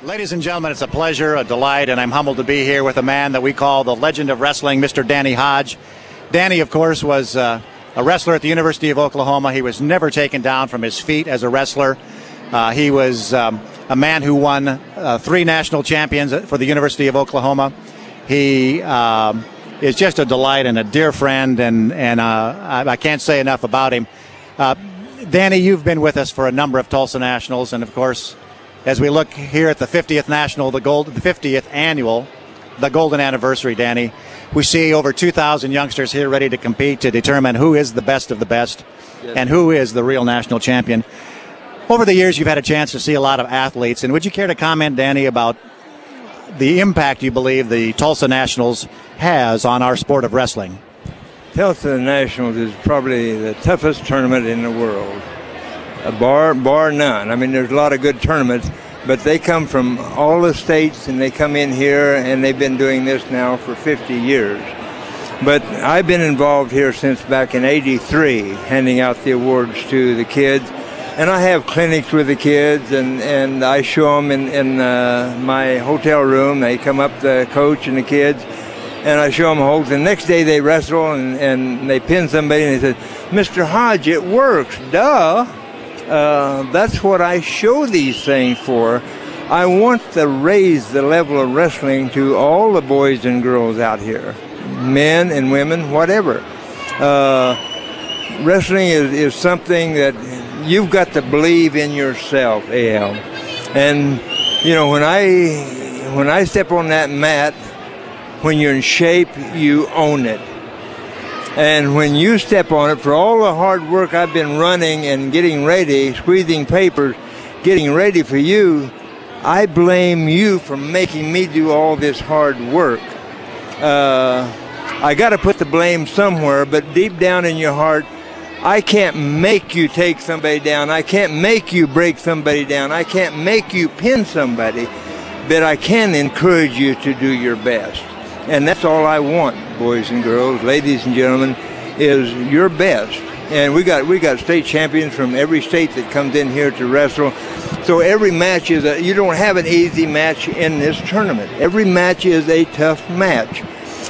Ladies and gentlemen, it's a pleasure, a delight, and I'm humbled to be here with a man that we call the legend of wrestling, Mr. Danny Hodge. Danny, of course, was a wrestler at the University of Oklahoma. He was never taken down from his feet as a wrestler. He was a man who won 3 national champions for the University of Oklahoma. He is just a delight and a dear friend, and I can't say enough about him. Danny, you've been with us for a number of Tulsa Nationals, and of course, as we look here at the 50th National, the 50th Annual, the Golden Anniversary, Danny, we see over 2,000 youngsters here ready to compete to determine who is the best of the best and who is the real national champion. Over the years, you've had a chance to see a lot of athletes, and would you care to comment, Danny, about the impact you believe the Tulsa Nationals has on our sport of wrestling? Tulsa Nationals is probably the toughest tournament in the world. Bar none. I mean, there's a lot of good tournaments, but they come from all the states, and they come in here, and they've been doing this now for 50 years. But I've been involved here since back in '83, handing out the awards to the kids. And I have clinics with the kids, and I show them in my hotel room. They come up, the coach and the kids, and I show them holds. The next day they wrestle, and they pin somebody, and they say, "Mr. Hodge, it works, duh." That's what I show these things for. I want to raise the level of wrestling to all the boys and girls out here, men and women, whatever. Wrestling is something that you've got to believe in yourself, AL. And you know, when I step on that mat, when you're in shape, you own it. And when you step on it, for all the hard work I've been running and getting ready, squeezing papers, getting ready for you, I blame you for making me do all this hard work. I got to put the blame somewhere, but deep down in your heart, I can't make you take somebody down. I can't make you break somebody down. I can't make you pin somebody, but I can encourage you to do your best. And that's all I want, boys and girls, ladies and gentlemen, is your best. And we got state champions from every state that comes in here to wrestle. So every match is you don't have an easy match in this tournament. Every match is a tough match.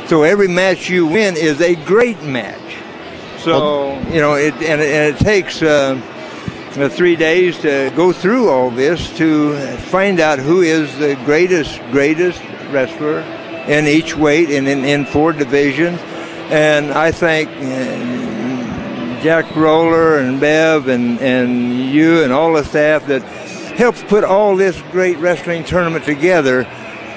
So every match you win is a great match. So, you know, it takes 3 days to go through all this to find out who is the greatest wrestler in each weight and in 4 divisions. And I thank Jack Roller and Bev and you and all the staff that helps put all this great wrestling tournament together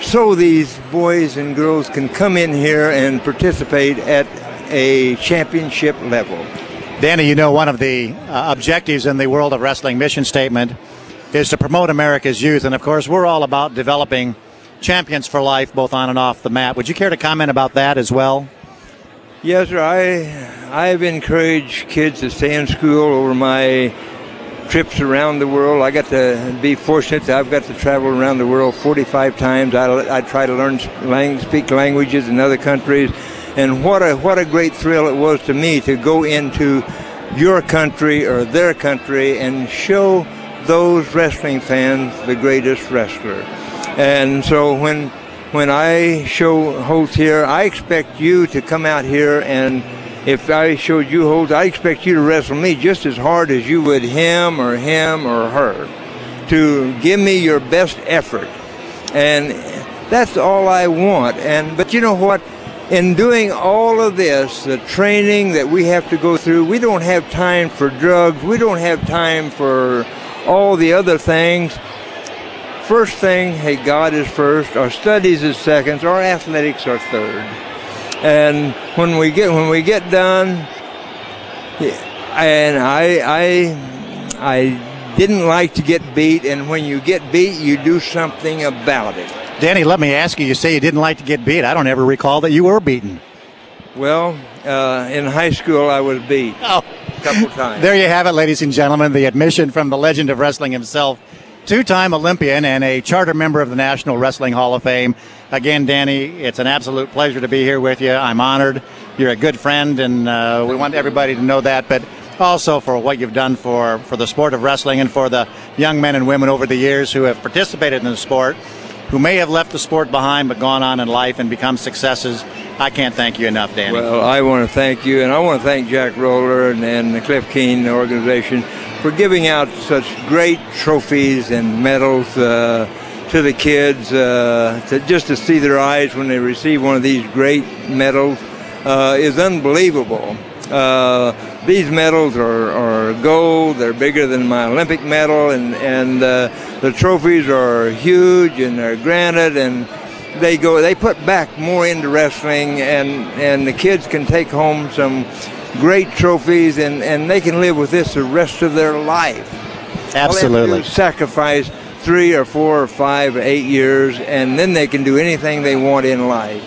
so these boys and girls can come in here and participate at a championship level. Danny, you know, one of the objectives in the World of Wrestling mission statement is to promote America's youth. And, of course, we're all about developing champions for life, both on and off the mat. Would you care to comment about that as well? Yes, sir. I've encouraged kids to stay in school over my trips around the world. I got to be fortunate that I've got to travel around the world 45 times. I try to learn speak languages in other countries. And what a great thrill it was to me to go into your country or their country and show those wrestling fans the greatest wrestler. And so when I show Holtz here, I expect you to come out here, and if I showed you Holtz, I expect you to wrestle me just as hard as you would him or her, to give me your best effort. And that's all I want. But you know what? In doing all of this, the training that we have to go through, we don't have time for drugs. We don't have time for all the other things. First thing, hey, God is first. Our studies is second. Our athletics are third. And when we get done, and I didn't like to get beat. And when you get beat, you do something about it. Danny, let me ask you. You say you didn't like to get beat. I don't ever recall that you were beaten. Well, in high school, I was beat a couple times. There you have it, ladies and gentlemen. The admission from the legend of wrestling himself. 2-time Olympian and a charter member of the National Wrestling Hall of Fame. Again, Danny, it's an absolute pleasure to be here with you. I'm honored. You're a good friend, and we want everybody to know that. But also for what you've done for the sport of wrestling and for the young men and women over the years who have participated in the sport, who may have left the sport behind but gone on in life and become successes. I can't thank you enough, Danny. Well, I want to thank you, and I want to thank Jack Roller and the Cliff Keen organization for giving out such great trophies and medals to the kids, just to see their eyes when they receive one of these great medals is unbelievable. These medals are gold. They're bigger than my Olympic medal, and the trophies are huge, and they're granted, and they put back more into wrestling, and the kids can take home some great trophies, and they can live with this the rest of their life. Absolutely. All they have to do is sacrifice 3 or 4 or 5 or 8 years, and then they can do anything they want in life.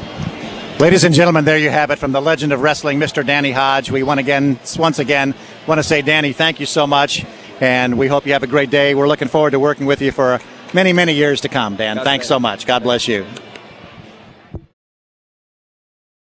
Ladies and gentlemen, there you have it from the legend of wrestling, Mr. Danny Hodge. We once again want to say, Danny, thank you so much, and we hope you have a great day. We're looking forward to working with you for many, many years to come, Dan. Thanks so much. God bless you.